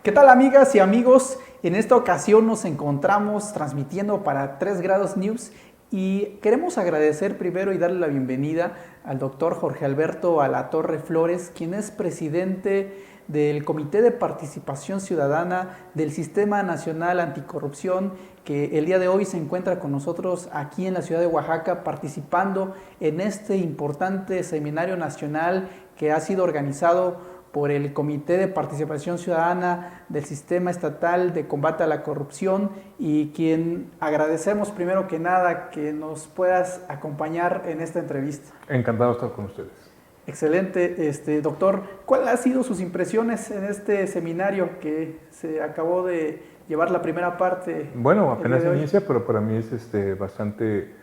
¿Qué tal, amigas y amigos? En esta ocasión nos encontramos transmitiendo para 3 Grados News y queremos agradecer primero y darle la bienvenida al doctor Jorge Alberto Alatorre Flores, quien es presidente del Comité de Participación Ciudadana del Sistema Nacional Anticorrupción, que el día de hoy se encuentra con nosotros aquí en la ciudad de Oaxaca participando en este importante seminario nacional que ha sido organizado por el Comité de Participación Ciudadana del Sistema Estatal de Combate a la Corrupción, y quien agradecemos primero que nada que nos puedas acompañar en esta entrevista. Encantado de estar con ustedes. Excelente, doctor. ¿Cuáles han sido sus impresiones en este seminario que se acabó de llevar la primera parte? Bueno, apenas inicia, pero para mí es bastante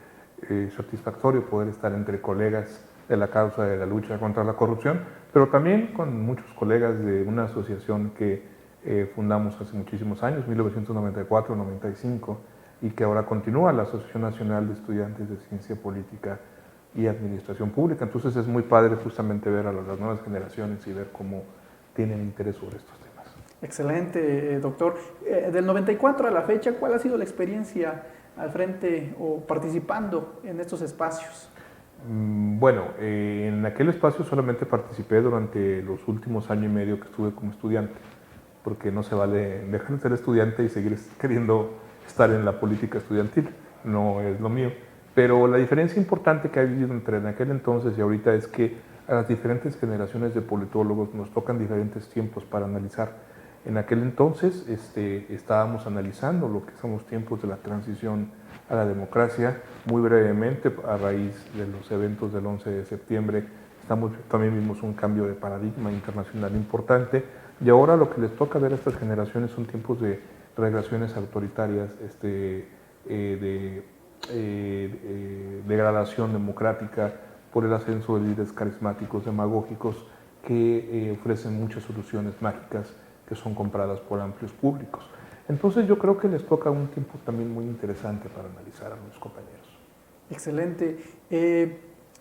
satisfactorio poder estar entre colegas de la causa de la lucha contra la corrupción, pero también con muchos colegas de una asociación que fundamos hace muchísimos años, 1994-95, y que ahora continúa, la Asociación Nacional de Estudiantes de Ciencia Política y Administración Pública. Entonces es muy padre justamente ver a las nuevas generaciones y ver cómo tienen interés sobre estos temas. Excelente, doctor. Del 94 a la fecha, ¿cuál ha sido la experiencia al frente o participando en estos espacios? Bueno, en aquel espacio solamente participé durante los últimos año y medio que estuve como estudiante, porque no se vale dejar de ser estudiante y seguir queriendo estar en la política estudiantil, no es lo mío. Pero la diferencia importante que ha habido entre en aquel entonces y ahorita es que a las diferentes generaciones de politólogos nos tocan diferentes tiempos para analizar. En aquel entonces estábamos analizando lo que son los tiempos de la transición a la democracia. Muy brevemente, a raíz de los eventos del 11 de septiembre, también vimos un cambio de paradigma internacional importante, y ahora lo que les toca ver a estas generaciones son tiempos de regresiones autoritarias, de degradación democrática por el ascenso de líderes carismáticos, demagógicos, que ofrecen muchas soluciones mágicas que son compradas por amplios públicos. Entonces yo creo que les toca un tiempo también muy interesante para analizar a los compañeros. Excelente.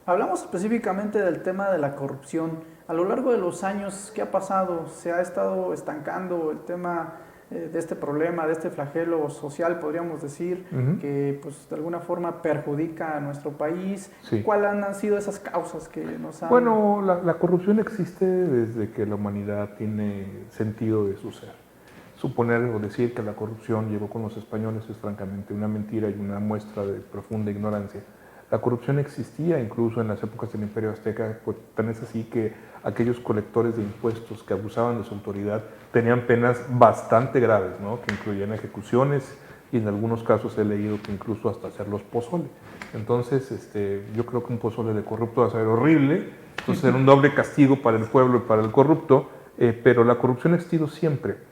Hablamos específicamente del tema de la corrupción. A lo largo de los años, ¿qué ha pasado? ¿Se ha estado estancando el tema de este problema, de este flagelo social, podríamos decir, que pues, de alguna forma perjudica a nuestro país? Sí. ¿Cuáles han sido esas causas que nos han...? Bueno, la corrupción existe desde que la humanidad tiene sentido de su ser. Suponer o decir que la corrupción llegó con los españoles es francamente una mentira y una muestra de profunda ignorancia. La corrupción existía incluso en las épocas del Imperio Azteca, pues, tan es así que aquellos colectores de impuestos que abusaban de su autoridad tenían penas bastante graves, ¿no? Que incluían ejecuciones, y en algunos casos he leído que incluso hasta hacerlos pozole. Entonces, yo creo que un pozole de corrupto va a ser horrible, entonces era un doble castigo para el pueblo y para el corrupto, pero la corrupción ha existido siempre.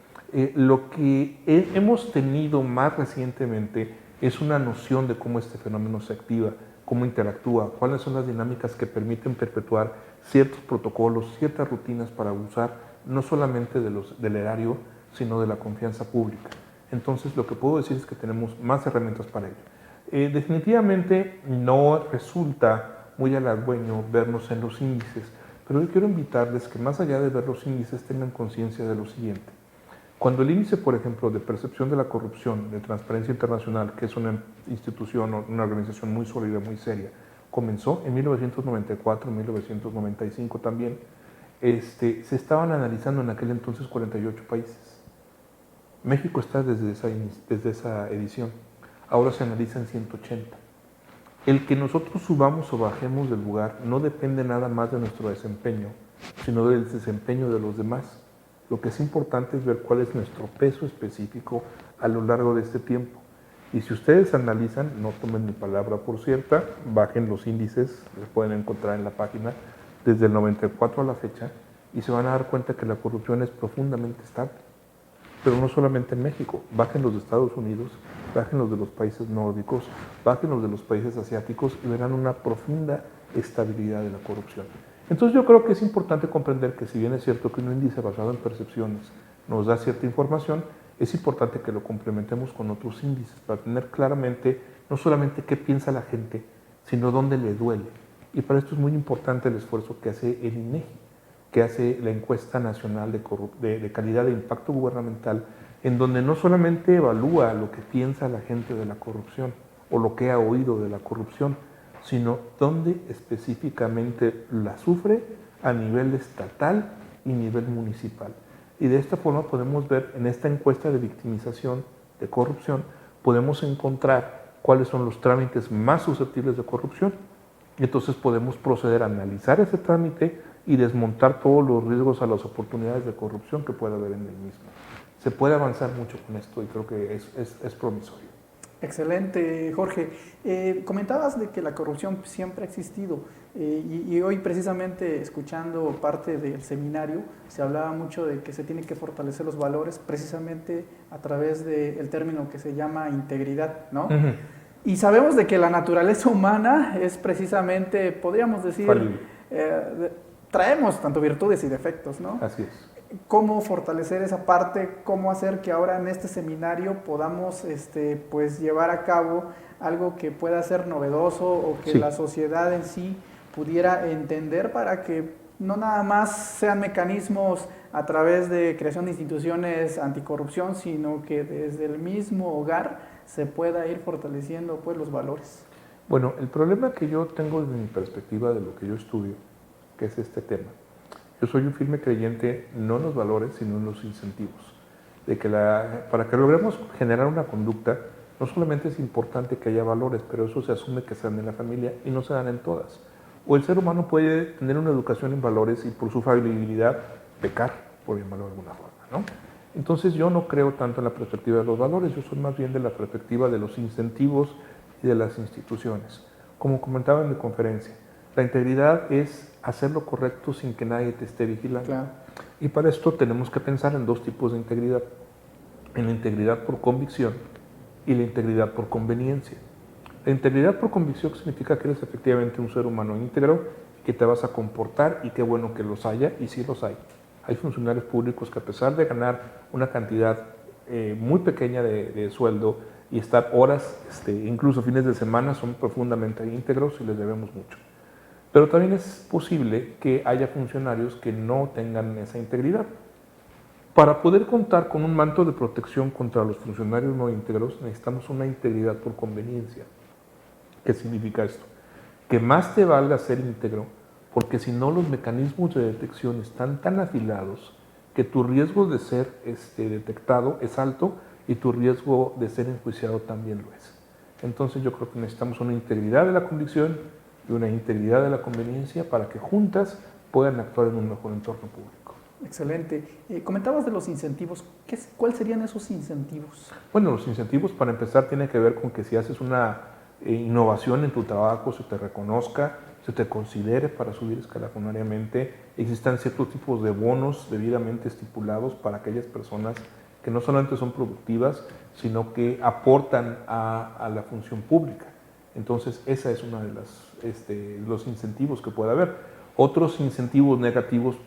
Lo que hemos tenido más recientemente es una noción de cómo este fenómeno se activa, cómo interactúa, cuáles son las dinámicas que permiten perpetuar ciertos protocolos, ciertas rutinas para abusar no solamente del erario, sino de la confianza pública. Entonces lo que puedo decir es que tenemos más herramientas para ello. Definitivamente no resulta muy halagüeño vernos en los índices, pero yo quiero invitarles que más allá de ver los índices tengan conciencia de lo siguiente. Cuando el índice, por ejemplo, de percepción de la corrupción de Transparencia Internacional, que es una institución, una organización muy sólida, muy seria, comenzó en 1994, 1995 también, se estaban analizando en aquel entonces 48 países. México está desde esa edición, ahora se analiza en 180. El que nosotros subamos o bajemos del lugar no depende nada más de nuestro desempeño, sino del desempeño de los demás. Lo que es importante es ver cuál es nuestro peso específico a lo largo de este tiempo. Y si ustedes analizan, no tomen mi palabra por cierta, bajen los índices, los pueden encontrar en la página, desde el 94 a la fecha, y se van a dar cuenta que la corrupción es profundamente estable. Pero no solamente en México, bajen los de Estados Unidos, bajen los de los países nórdicos, bajen los de los países asiáticos y verán una profunda estabilidad de la corrupción. Entonces yo creo que es importante comprender que si bien es cierto que un índice basado en percepciones nos da cierta información, es importante que lo complementemos con otros índices para tener claramente no solamente qué piensa la gente, sino dónde le duele. Y para esto es muy importante el esfuerzo que hace el INEGI, que hace la encuesta nacional de calidad de impacto gubernamental, en donde no solamente evalúa lo que piensa la gente de la corrupción o lo que ha oído de la corrupción, sino dónde específicamente la sufre a nivel estatal y nivel municipal. Y de esta forma podemos ver en esta encuesta de victimización de corrupción, podemos encontrar cuáles son los trámites más susceptibles de corrupción. Y entonces podemos proceder a analizar ese trámite y desmontar todos los riesgos a las oportunidades de corrupción que pueda haber en el mismo. Se puede avanzar mucho con esto y creo que es promisorio. Excelente, Jorge. Comentabas de que la corrupción siempre ha existido y hoy precisamente escuchando parte del seminario se hablaba mucho de que se tienen que fortalecer los valores precisamente a través del término que se llama integridad, ¿no? Y sabemos de que la naturaleza humana es precisamente, podríamos decir, traemos tanto virtudes y defectos, ¿no? Así es. Cómo fortalecer esa parte, cómo hacer que ahora en este seminario podamos pues llevar a cabo algo que pueda ser novedoso o que la sociedad en sí pudiera entender para que no nada más sean mecanismos a través de creación de instituciones anticorrupción, sino que desde el mismo hogar se pueda ir fortaleciendo pues los valores. Bueno, el problema que yo tengo desde mi perspectiva de lo que yo estudio, que es este tema, yo soy un firme creyente no en los valores, sino en los incentivos. De que para que logremos generar una conducta, no solamente es importante que haya valores, pero eso se asume que se dan en la familia y no se dan en todas. O el ser humano puede tener una educación en valores y por su falibilidad pecar, por llamarlo de alguna forma, ¿no? Entonces yo no creo tanto en la perspectiva de los valores, yo soy más bien de la perspectiva de los incentivos y de las instituciones. Como comentaba en mi conferencia, la integridad es hacer lo correcto sin que nadie te esté vigilando. Claro. Y para esto tenemos que pensar en dos tipos de integridad. En la integridad por convicción y la integridad por conveniencia. La integridad por convicción significa que eres efectivamente un ser humano íntegro, que te vas a comportar y qué bueno que los haya, y sí los hay. Hay funcionarios públicos que a pesar de ganar una cantidad muy pequeña de sueldo y estar horas, incluso fines de semana, son profundamente íntegros y les debemos mucho. Pero también es posible que haya funcionarios que no tengan esa integridad. Para poder contar con un manto de protección contra los funcionarios no íntegros, necesitamos una integridad por conveniencia. ¿Qué significa esto? Que más te valga ser íntegro, porque si no los mecanismos de detección están tan afilados que tu riesgo de ser detectado es alto y tu riesgo de ser enjuiciado también lo es. Entonces yo creo que necesitamos una integridad de la convicción y una integridad de la conveniencia para que juntas puedan actuar en un mejor entorno público. Excelente. Comentabas de los incentivos. ¿Cuáles serían esos incentivos? Bueno, los incentivos para empezar tienen que ver con que si haces una innovación en tu trabajo, se te reconozca, se te considere para subir escalafonariamente, existan ciertos tipos de bonos debidamente estipulados para aquellas personas que no solamente son productivas, sino que aportan a la función pública. Entonces, esa es una de los incentivos que puede haber. Otros incentivos negativos,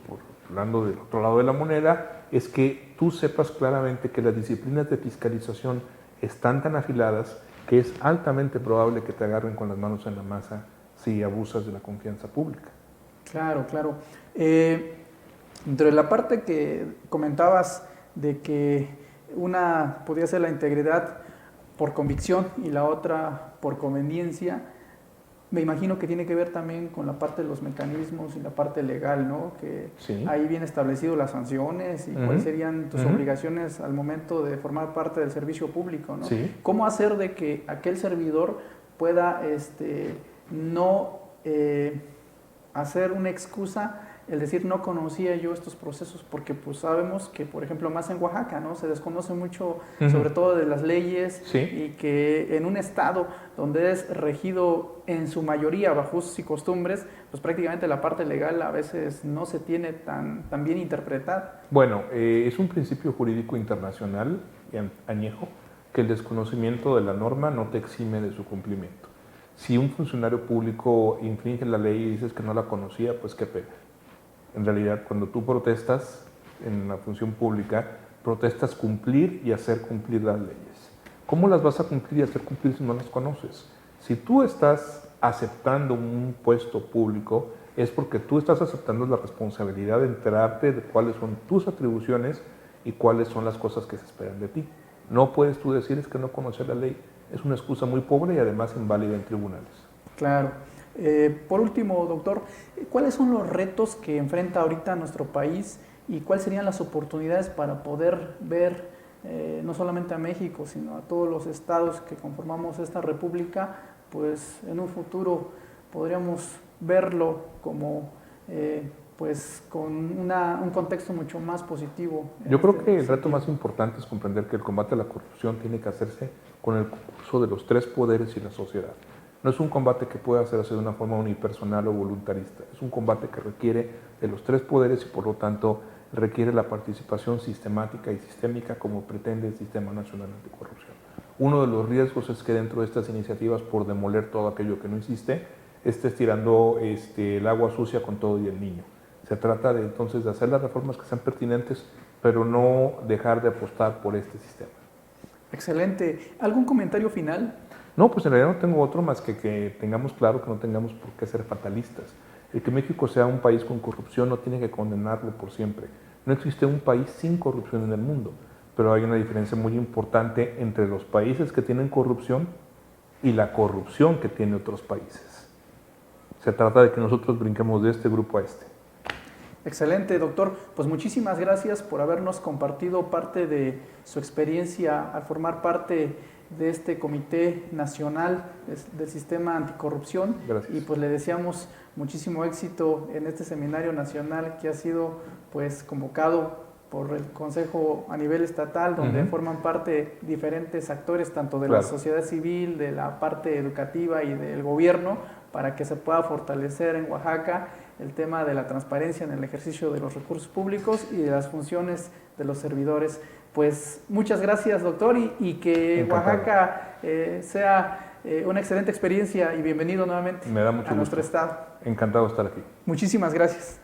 hablando del otro lado de la moneda, es que tú sepas claramente que las disciplinas de fiscalización están tan afiladas que es altamente probable que te agarren con las manos en la masa si abusas de la confianza pública. Claro, claro. Dentro de la parte que comentabas de que una podría ser la integridad por convicción y la otra por conveniencia, me imagino que tiene que ver también con la parte de los mecanismos y la parte legal, ¿no? Que sí. Ahí vienen establecidas las sanciones y cuáles serían tus obligaciones al momento de formar parte del servicio público, ¿no? Sí. ¿Cómo hacer de que aquel servidor pueda no hacer una excusa el decir no conocía yo estos procesos? Porque pues sabemos que, por ejemplo, más en Oaxaca, ¿no? Se desconoce mucho, sobre todo de las leyes, y que en un estado donde es regido en su mayoría bajo usos y costumbres, pues prácticamente la parte legal a veces no se tiene tan bien interpretada. Bueno, es un principio jurídico internacional y añejo que el desconocimiento de la norma no te exime de su cumplimiento. Si un funcionario público infringe la ley y dices que no la conocía, pues qué pena. En realidad, cuando tú protestas en la función pública, protestas cumplir y hacer cumplir las leyes. ¿Cómo las vas a cumplir y hacer cumplir si no las conoces? Si tú estás aceptando un puesto público, es porque tú estás aceptando la responsabilidad de enterarte de cuáles son tus atribuciones y cuáles son las cosas que se esperan de ti. No puedes tú decir es que no conocer la ley. Es una excusa muy pobre y además inválida en tribunales. Claro. Por último, doctor, ¿cuáles son los retos que enfrenta ahorita nuestro país y cuáles serían las oportunidades para poder ver no solamente a México, sino a todos los estados que conformamos esta república, pues en un futuro podríamos verlo como pues con un contexto mucho más positivo? Yo creo que el reto más importante es comprender que el combate a la corrupción tiene que hacerse con el concurso de los tres poderes y la sociedad. No es un combate que pueda hacerse de una forma unipersonal o voluntarista, es un combate que requiere de los tres poderes y por lo tanto requiere la participación sistemática y sistémica como pretende el Sistema Nacional Anticorrupción. Uno de los riesgos es que dentro de estas iniciativas, por demoler todo aquello que no existe, estés tirando el agua sucia con todo y el niño. Se trata de entonces de hacer las reformas que sean pertinentes, pero no dejar de apostar por este sistema. Excelente. ¿Algún comentario final? No, pues en realidad no tengo otro más que tengamos claro que no tengamos por qué ser fatalistas. El que México sea un país con corrupción no tiene que condenarlo por siempre. No existe un país sin corrupción en el mundo, pero hay una diferencia muy importante entre los países que tienen corrupción y la corrupción que tienen otros países. Se trata de que nosotros brinquemos de este grupo a este. Excelente, doctor. Pues muchísimas gracias por habernos compartido parte de su experiencia al formar parte de este Comité Nacional del Sistema Anticorrupción. Gracias. Y pues le deseamos muchísimo éxito en este seminario nacional que ha sido pues convocado por el Consejo a nivel estatal, donde forman parte diferentes actores, tanto de la sociedad civil, de la parte educativa y del gobierno, para que se pueda fortalecer en Oaxaca el tema de la transparencia en el ejercicio de los recursos públicos y de las funciones de los servidores. Pues muchas gracias, doctor, y que Encantado. Oaxaca sea una excelente experiencia y bienvenido nuevamente Me da mucho a nuestro gusto. estado. Encantado de estar aquí. Muchísimas gracias.